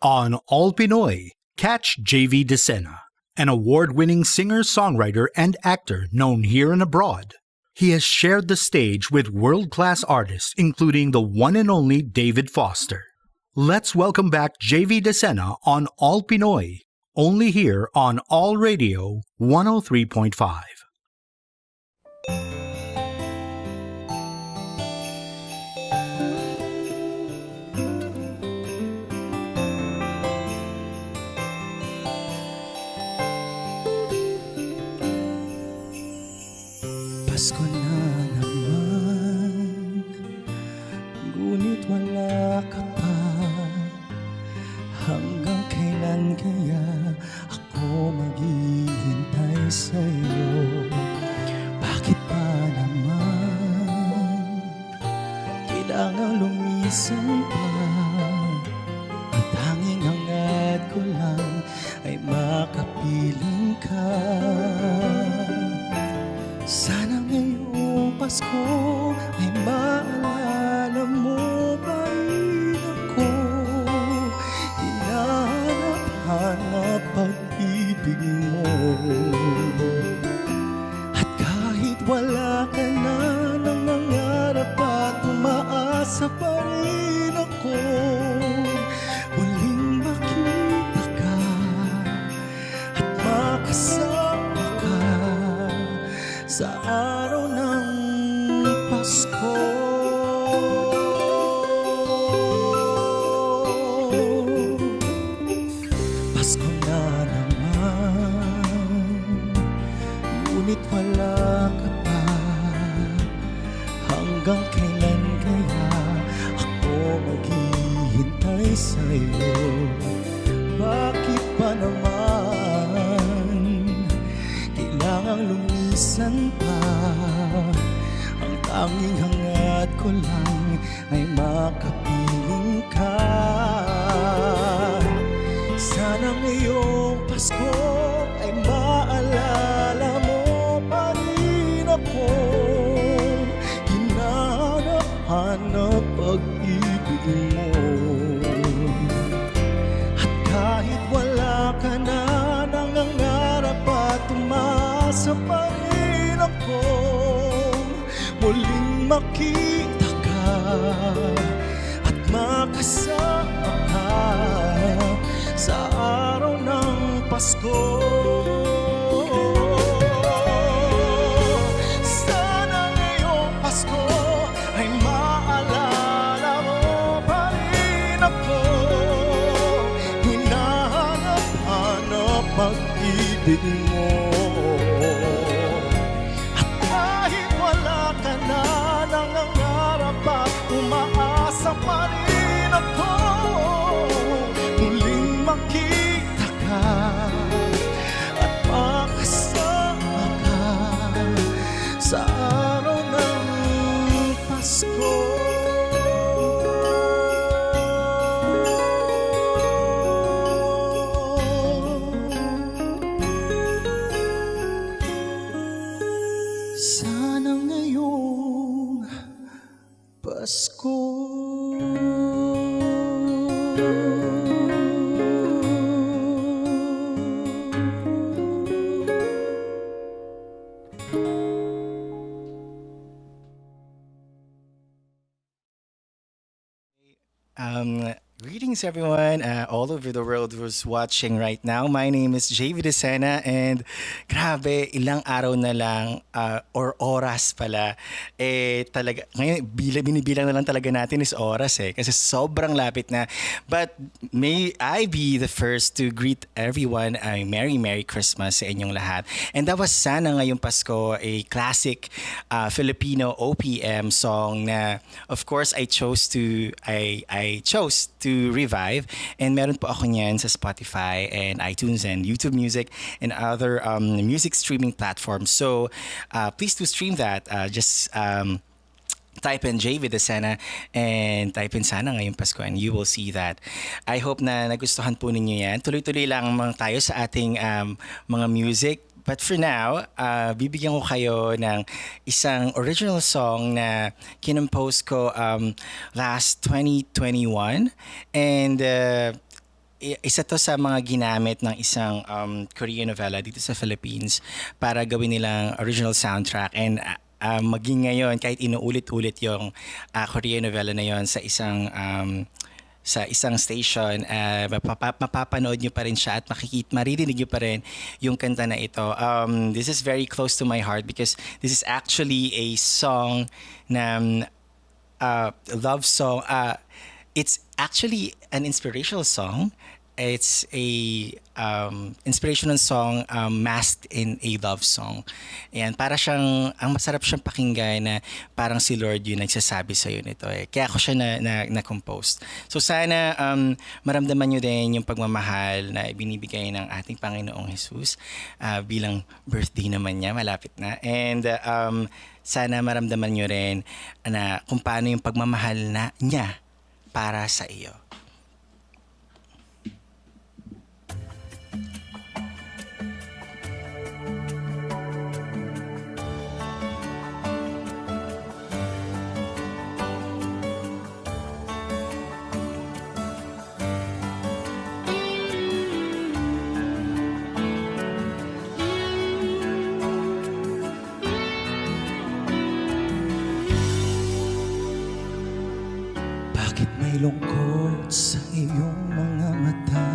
On All Pinoy, catch JV DeSena, an award-winning singer-songwriter and actor known here and abroad. He has shared the stage with world-class artists including the one and only David Foster. Let's welcome back JV DeSena on All Pinoy, only here on All Radio 103.5. Pasko na naman, ngunit wala ka pa. Hanggang kailan kaya ako maghihintay sa'yo? Bakit pa naman kailangan lumisan pa? Ang tanging hangad ko lang ay makapiling ka. Sana ngayong Pasko ay maalala mo pa rin ako. Hinahanap-hanap pag-ibig mo. At kahit wala ka na nangangarap at umaasa pa rin ako, muling makita ka at makasama ka sa araw ng Pasko. Pasko na naman, ngunit wala ka pa. Hanggang kailan kaya ako maghihintay sa'yo? Bakit pa naman kailangang lumisan pa? Ang tanging hangad ko lang ay makapiling ka. Sana ngayong Pasko ay maalala mo pa rin ako. Hinahanap-hanap pag-ibig mo. At kahit wala ka na nangangarap at umasa pa rin ako, muling makita ka at makasama ka sa araw ng Pasko. Sana ngayong Pasko ay maalala mo pa rin ako. Hinahanap-hanap pag-ibig mo. At kahit wala ka na nangangarap at umaasa pa rin ako, muling makita ka at makasama ka sa araw ng Pasko. Sana ngayong Pasko. Greetings everyone all over the world who's watching right now. My name is JV DeSena and grabe, ilang araw na lang or oras pala. Talaga, ngayon binibilang na lang talaga natin is oras kasi sobrang lapit na. But may I be the first to greet everyone a Merry Christmas sa inyong lahat. And that was Sana Ngayong Pasko, a classic Filipino OPM song na of course I chose to revive, and meron po ako niyan sa Spotify and iTunes and YouTube Music and other music streaming platforms. So please do stream that. Just type in JV DeSena and type in Sana Ngayong Pasko and you will see that. I hope na nagustuhan po ninyo yan. Tuloy-tuloy lang tayo sa ating mga music. But for now, bibigyan ko kayo ng isang original song na kinompose ko last 2021. And isa to sa mga ginamit ng isang Korean novela dito sa Philippines para gawin nilang original soundtrack. And maging ngayon, kahit inuulit-ulit yung Korean novela na yon sa isang station, mapapanood nyo pa rin siya at maririnig nyo pa rin yung kanta na ito. This is very close to my heart because this is actually a song na love song. It's actually an inspirational song. It's a inspirational song masked in a love song. Ayan, para siyang, ang masarap siyang pakinggan na parang si Lord yung nagsasabi sa iyo nito. Kaya ako siya na-compose. So sana maramdaman nyo din yung pagmamahal na ibinibigay ng ating Panginoong Jesus bilang birthday naman niya, malapit na. And sana maramdaman nyo rin na kung paano yung pagmamahal niya para sa iyo. Bakit may lungkot sa iyong mga mata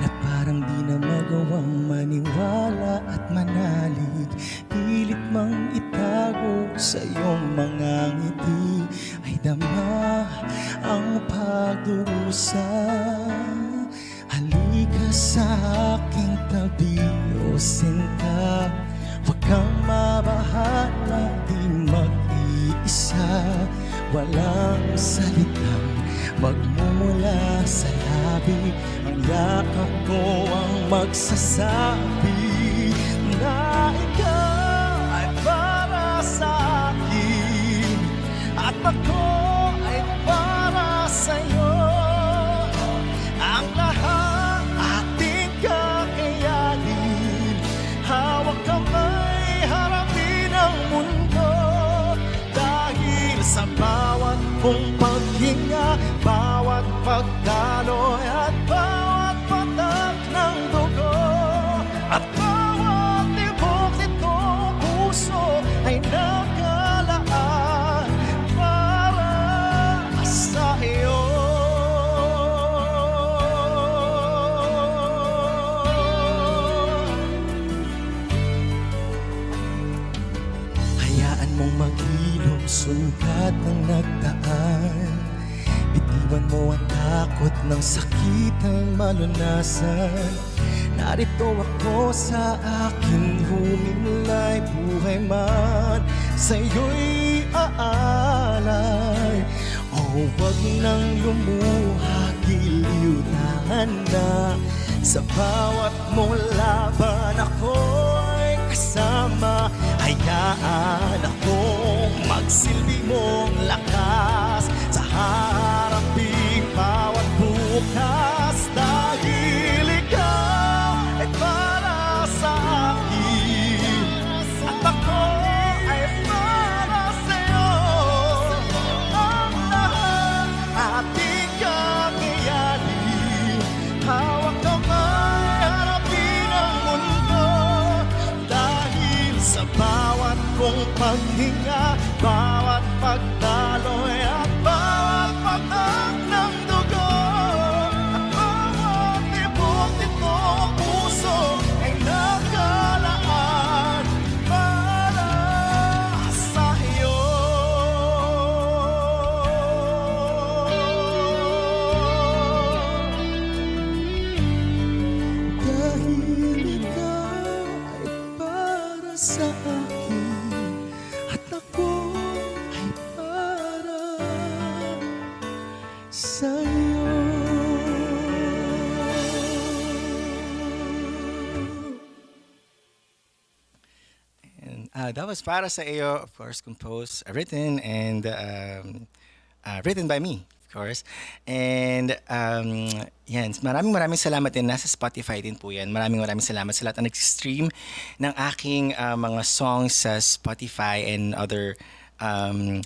na parang di na magawang maniwala at manalig? Pilit mang itago sa iyong mga ngiti ay dama ang pagdurusa. Halika sa aking tabi, o sinta, huwag kang mabahala, di mag-iisa. Walang salitang magmumula sa labi, ang yakap ko ang magsasabi na ikaw ay para sa akin at ako ay para sa'yo. Ang lahat ating kakayanin, hawak kamay, harapin ang mundo. Dahil sa bawat kong paghinga, bawat pagdaloy at bawat patak ng dugo, at bawat tibok nitong puso ay nakalaan para sa iyo. Hayaan mong maghilom, sugat ng nagdaan. Bitiwan mo ang takot ng sakit ang malunasan. Narito ako sa aking humimlay, buhay man sa'yo'y aalay. O wag nang lumuha, giliw na sa bawat mong laban ako'y kasama. Hayaan akong magsilbi mong lakas sa haraping bawat bukas. Dahil ikaw ay para sa akin at ako ay para sa'yo. Ang lahat ating kakayanin, hawak kamay, harapin ang mundo. Dahil sa bawat kong paghinga, bawat pagdaloy at bawat patak ng dugo, at bawat tibok nitong puso ay nakalaan para sa iyo. Dahil ikaw ay para sa akin at ako ay para sa'yo. And that was para sa iyo, of course, composed, written, and written by me, of course. And yan, maraming salamat din. Nasa Spotify din po yan. Maraming salamat sa lahat na nag-stream ng aking mga songs sa Spotify and other um,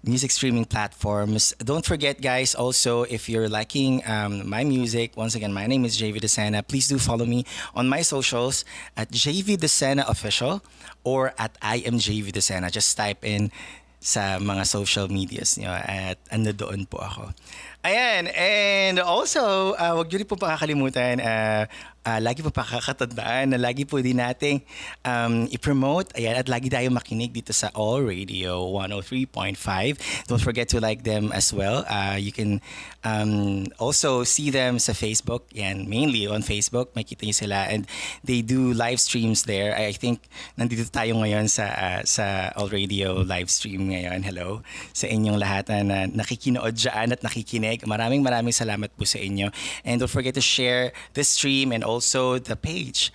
music streaming platforms. Don't forget, guys, also, if you're liking my music, once again, my name is JV Desena. Please do follow me on my socials at JV Desena Official or at I am JV Desena. Just type in sa mga social medias nyo at ano doon po ako. Ayan, and also, wag nyo rin po pakakalimutan, lagi po pakakatandaan na lagi po din nating i-promote, ayan, at lagi tayo makinig dito sa All Radio 103.5. Don't forget to like them as well. You can also see them sa Facebook, yan, mainly on Facebook, makita nyo sila, and they do live streams there. I think nandito tayo ngayon sa All Radio live stream ngayon. Hello sa inyong lahat na nakikinood dyan at nakikinig. Maraming salamat po sa inyo. And don't forget to share the stream and also the page.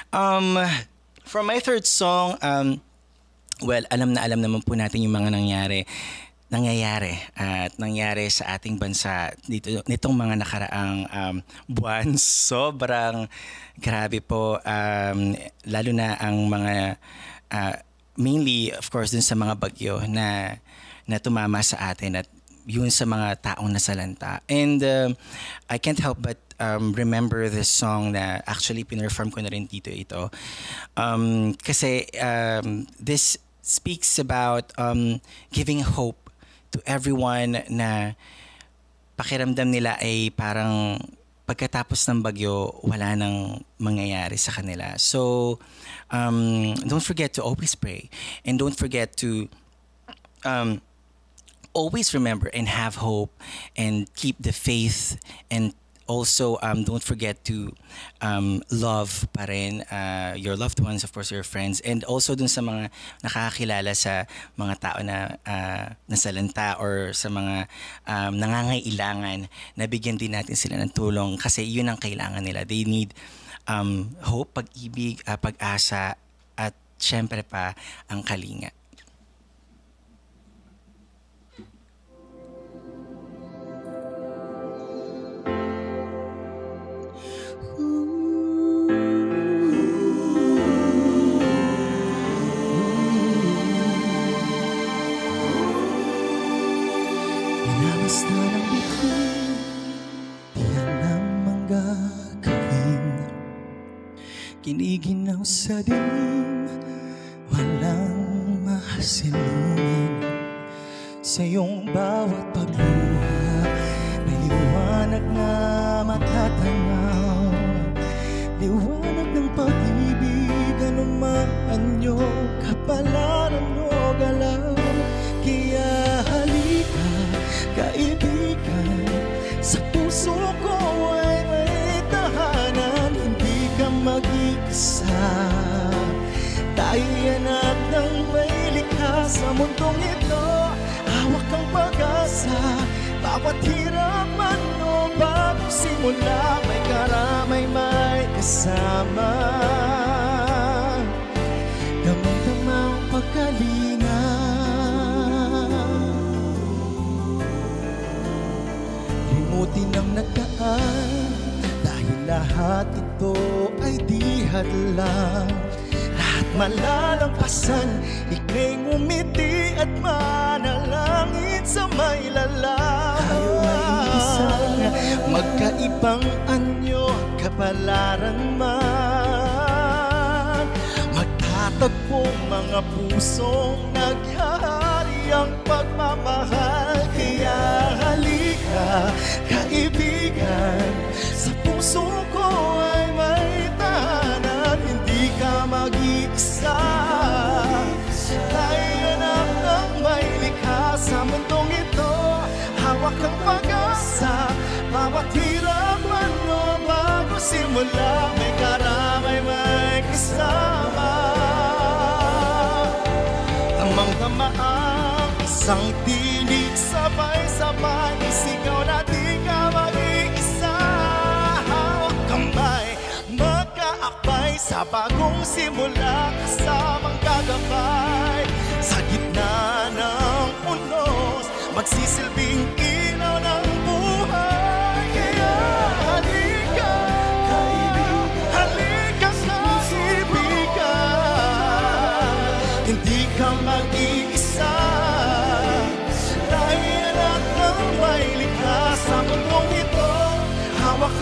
For my third song, well, alam naman po natin yung mga nangyayari sa ating bansa nitong mga nakaraang buwan. Sobrang grabe po, lalo na ang mga mainly of course dun sa mga bagyo na tumama sa atin at yun sa mga taong nasalanta. And I can't help but remember this song na actually pinerform ko na rin dito ito. Kasi this speaks about giving hope to everyone na pakiramdam nila ay parang pagkatapos ng bagyo, wala nang mangyayari sa kanila. So, don't forget to always pray. And don't forget to always remember and have hope and keep the faith, and also don't forget to love pa rin your loved ones, of course your friends, and also dun sa mga nakakakilala sa mga tao na nasalanta or sa mga nangangailangan, na bigyan din natin sila ng tulong kasi yun ang kailangan nila. They need hope, pag-ibig, pag-asa, at syempre pa ang kalinga. Basta ng bituin, diyan ang manggagawin. Giniginaw sa dilim, walang masilungin. Sa iyong bawat pagluha, may liwanag na matatanaw. Liwanag ng pag-ibig, anumang anyo, kapalaran o galaw. Kaya halika, kaibigan, sa puso ko ay may tahanan. Hindi ka mag-iisa, tayo'y anak ng may likha. Sa mundong ito, hawak ang pag-asa. Bawat hirap man o bagong simula, may karamay, may kasama. Damang-damang pagkalinga, limutin ang nagdaan, dahil lahat ito ay di hadlang. Lahat malalampasan, ika'y ngumiti at manalangin sa may lalang. Tayo ay isang magkaibang anyo, kapalaran man. Magtatagpong mga pusong naghahari ang pagmamahal. Kaya halika, kaibigan, sa puso ko ay may tahanan. Hindi ka mag-iisa, tayo'y anak ng may likha. Sa mundong ito, hawak ang pag-asa. Bawat hirap man o bago simula, may karamay, may kasama. Tamang-tama ang isang tinig, sabay-sabay isigaw na di ka mag-iisa. Hawak kamay, magkaakbay sa bagong simula, kasamang gagabay. Sa gitna ng unos, magsisilbing ilaw ng buhay. Kaya halika, halika kaibigan, hindi ka mag-iisa.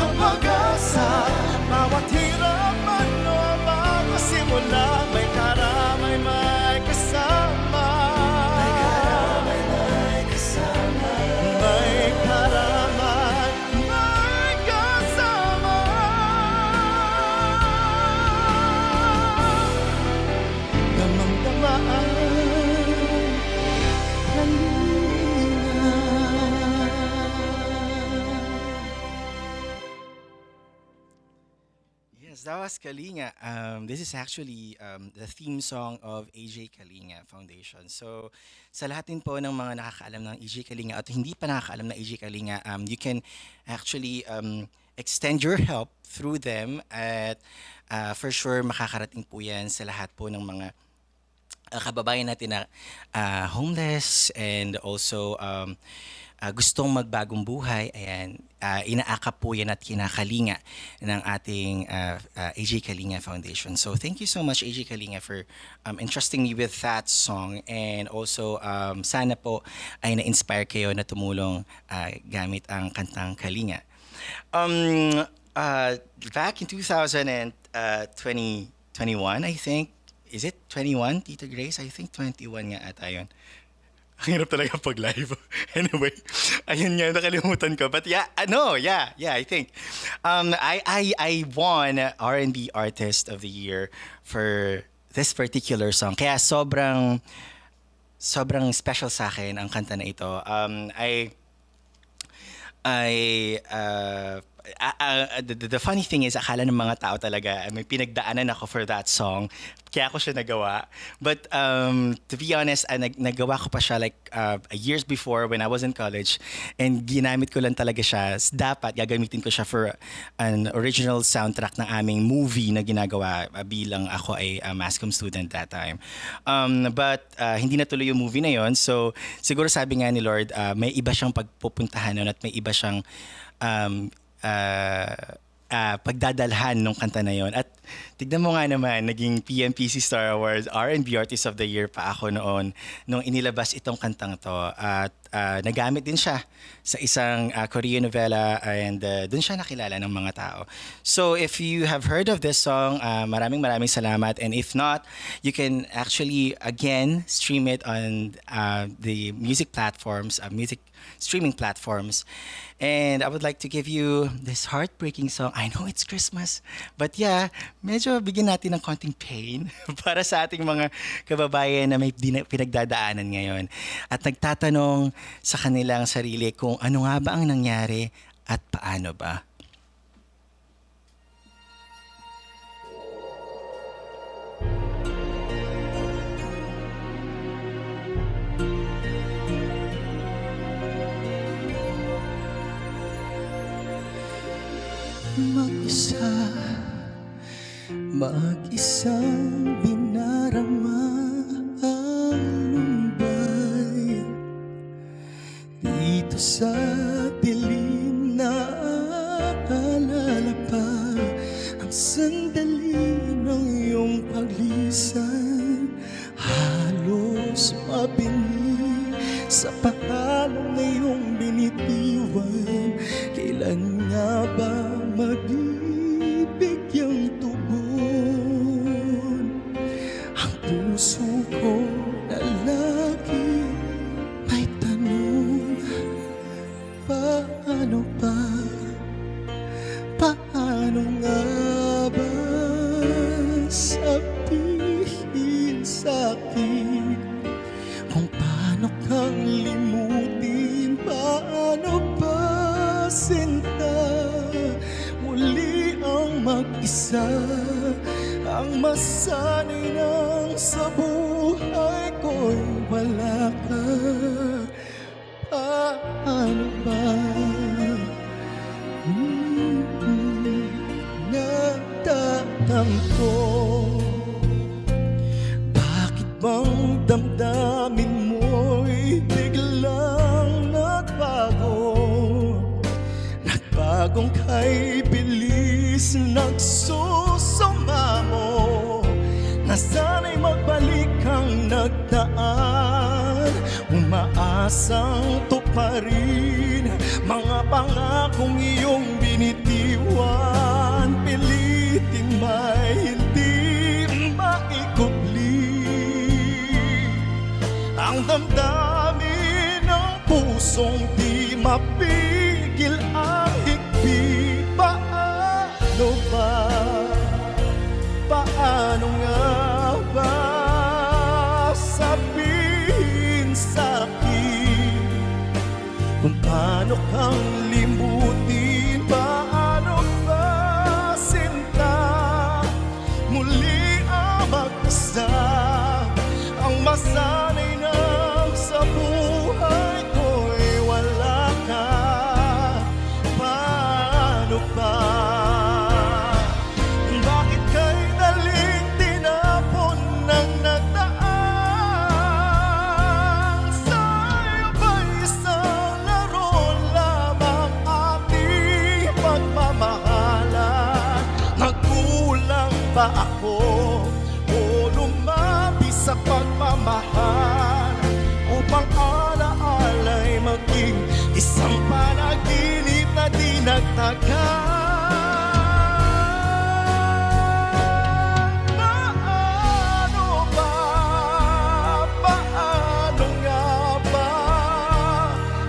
kang pag-asa. Bawat hirap man o bago simula, may karamay, may kasama. May karamay, may kasama. May karamay, may kasama. Damang-dama ang Yes, that was Kalinga. This is actually the theme song of AJ Kalinga Foundation. So, sa lahat din po ng mga nakakaalam ng AJ Kalinga at hindi pa nakakaalam ng AJ Kalinga, you can actually extend your help through them at for sure makakarating po yan sa lahat po ng mga kababayan natin na homeless and also gustong magbagong buhay. Ayan, inaakap po yan at kinakalinga ng ating AJ Kalinga Foundation. So thank you so much AJ Kalinga for entrusting me with that song, and also sana po ay na-inspire kayo na tumulong gamit ang kantang Kalinga. Back in 2021, I think. Is it 21, Tita Grace? I think 21 nga ata yun. Ang hirap talaga pag live. Anyway, ayun nga, nakalimutan ko. But yeah, I think. I won R&B Artist of the Year for this particular song. Kaya sobrang special sa akin ang kanta na ito. The funny thing is, akala ng mga tao talaga may pinagdaanan ako for that song, kaya ako siya nagawa. But to be honest, nagawa ko pa siya like years before when I was in college, and ginamit ko lang talaga siya. Dapat gagamitin ko siya for an original soundtrack ng aming movie na ginagawa bilang ako ay mass comm student that time. But hindi natuloy yung movie na yon, so siguro sabi nga ni Lord, may iba siyang pagpupuntahan nun at may iba siyang pagdadalhan nung kanta na yon. At tignan mo nga naman, naging PMPC Star Awards R&B Artist of the Year pa ako noon nung inilabas itong kantang to. At nagamit din siya sa isang Korean novela, and dun siya nakilala ng mga tao. So if you have heard of this song, maraming salamat. And if not, you can actually again stream it on the music platforms, music streaming platforms. And I would like to give you this heartbreaking song. I know it's Christmas, but yeah, medyo bigyan natin ng konting pain para sa ating mga kababayan na may pinagdadaanan ngayon. At nagtatanong sa kanilang sarili kung ano nga ba ang nangyari at paano ba. Mag-isang binarama ang lumbay dito sa dilim na alala pa ang sandali ng iyong paglisan. Halos mabingi sa pangalan na iyong binitiwan. Kailan nga ba magbibigyang tugon ang puso ko na lagi may tanong? Paano ba? Paano nga ba sabihin sa'kin kung paano kang limutin? Paano ba sinta muli ang mag-isa, ang masanay nang sa buhay ko'y wala ka? Paano ba natatampo? Bakit bang damdamin mo'y biglang nagbago? Nagbagong kay bilis nagsusumamo, na sana'y magbalik ang nagdaan, umaasang tuparin mga pangakong iyong binitiwan. pusong di mapigil ang higpit. Paano ba? Paano nga ba? Sabihin sa'kin kung paano kang limutin. Paano ba, sinta, muli ang mag-isa, ang masanay na sa buhay ko'y wala ka. Paano ba? Bakit ka'y daling tinapon ng nagdaan? Sa'yo ba'y isang laro lamang ating pagmamahalan? Nagkulang ba ako o lumabi sa pagmamahal upang alaala'y maging isang panaginip na di nagtagal? Paano ba? Paano nga ba?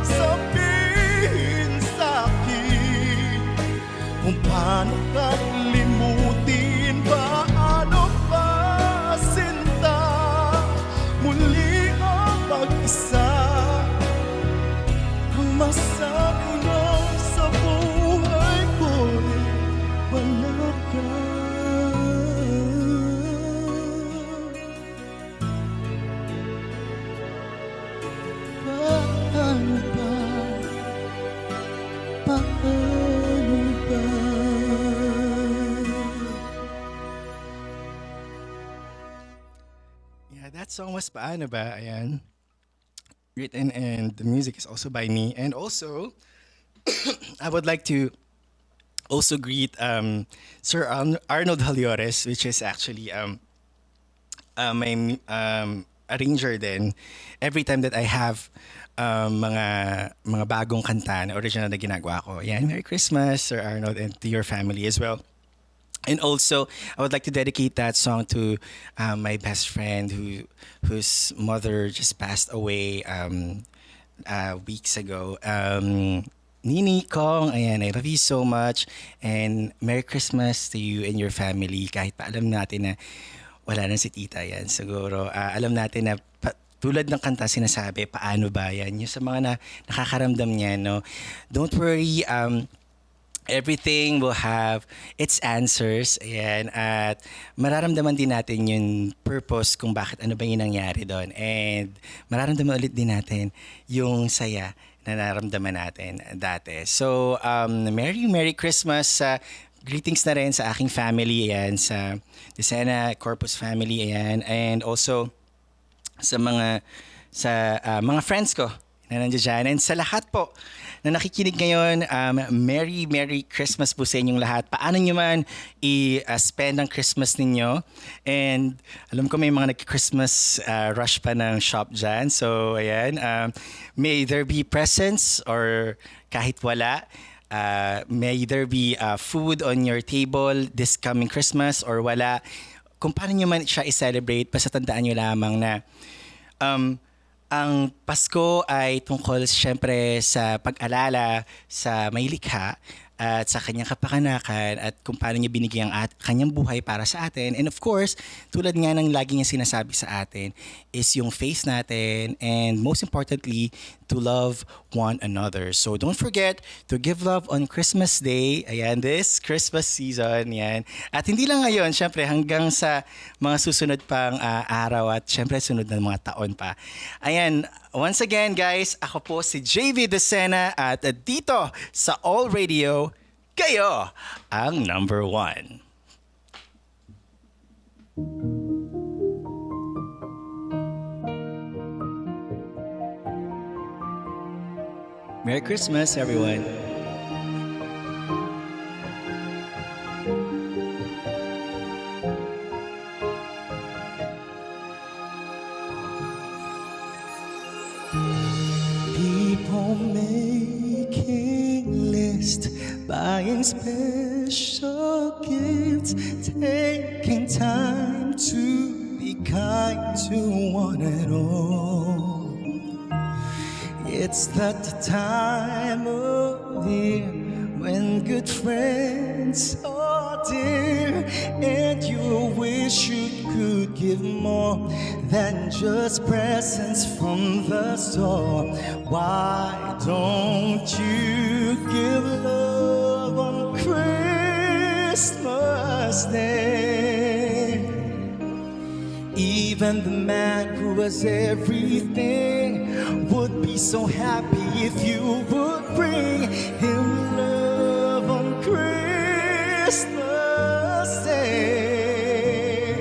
Sabihin sa'kin kung paano kang limutin. Paano ba, sinta, muli ang mag-isa, ang masanay na sa buhay ko'y wala ka. Paano ba? Paano ba? Yeah, that song was Paano Ba? Ayan. Written and the music is also by me. And also, I would like to also greet Sir Arnold Haliores, which is actually my arranger din. Every time that I have mga bagong kanta na original na ginagawa ko. Yan, Merry Christmas, Sir Arnold, and to your family as well. And also, I would like to dedicate that song to my best friend whose mother just passed away weeks ago. Nini Kong, ayan, I love you so much. And Merry Christmas to you and your family. Kahit pa alam natin na wala na si tita yan. Siguro, alam natin na tulad ng kanta sinasabi, paano ba yan? Yung sa mga nakakaramdam niya, no? Don't worry, everything will have its answers. Ayan. At mararamdaman din natin yung purpose kung bakit ano ba yung nangyari doon. And mararamdaman ulit din natin yung saya na naramdaman natin dati. So, Merry Christmas. Greetings na rin sa aking family. Ayan. Sa Desena Corpus family. Ayan. And also sa mga friends ko na nandiyan dyan. And sa lahat po na nakikinig ngayon, Merry Christmas po sa inyong lahat. Paano nyo man i-spend ang Christmas ninyo? And alam ko may mga nag-Christmas rush pa ng shop dyan. So, ayan. May there be presents or kahit wala. May there be food on your table this coming Christmas or wala. Kung paano nyo man siya i-celebrate, basta tandaan nyo lamang na ang Pasko ay tungkol siyempre sa pag-alala sa may likha at sa kanyang kapakanakan at kung paano niya binigay ang kanyang buhay para sa atin. And of course, tulad nga ng lagi niya sinasabi sa atin is yung faith natin and most importantly, to love one another. So don't forget to give love on Christmas Day. Ayan, this Christmas season. Yan. At hindi lang ngayon, syempre hanggang sa mga susunod pang araw at syempre sunod na mga taon pa. Ayan, once again guys, ako po si JV Desena at dito sa All Radio, kayo ang number 1. Merry Christmas, everyone. People making lists, buying special gifts, taking time to be kind to one and all. It's that time of year when good friends are dear, and you wish you could give more than just presents from the store. Why don't you give love on Christmas Day? Even the man who has everything would be so happy if you would bring him love on Christmas Day.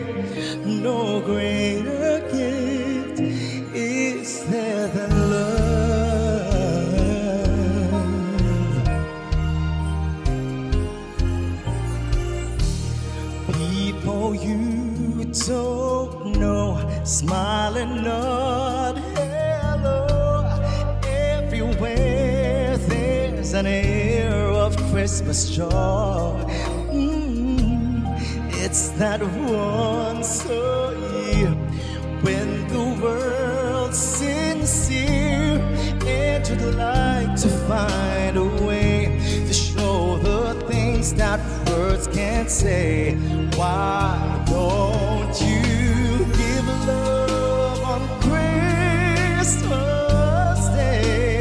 No greater gift is there than love. People you don't know, smile and nod hello. Everywhere there's an air of Christmas joy. It's that once a year when the world's sincere, and you'd like to find a way to show the things that words can't say. Why don't you give love on Christmas Day?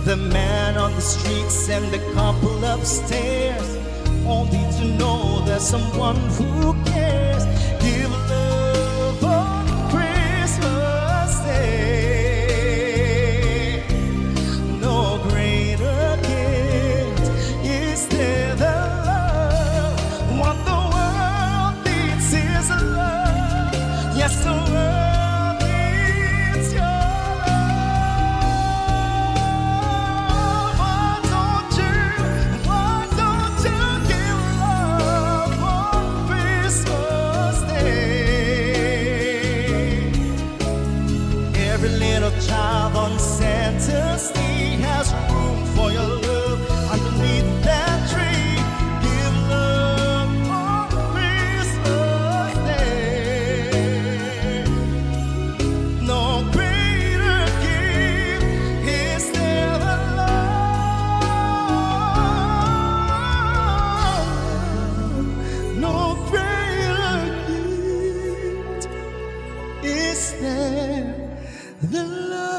The man on the streets and the couple upstairs, only to know there's someone who cares. Give love on Christmas Day. No greater gift is there than love. What the world needs is love. Yes, the world needs your love. Why don't you give love on Christmas Day? Every little child on Santa's knee has room for your love underneath that tree. Give love on Christmas Day. No greater gift is there than love. No greater gift is there than love.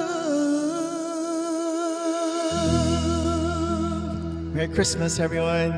Merry Christmas, everyone.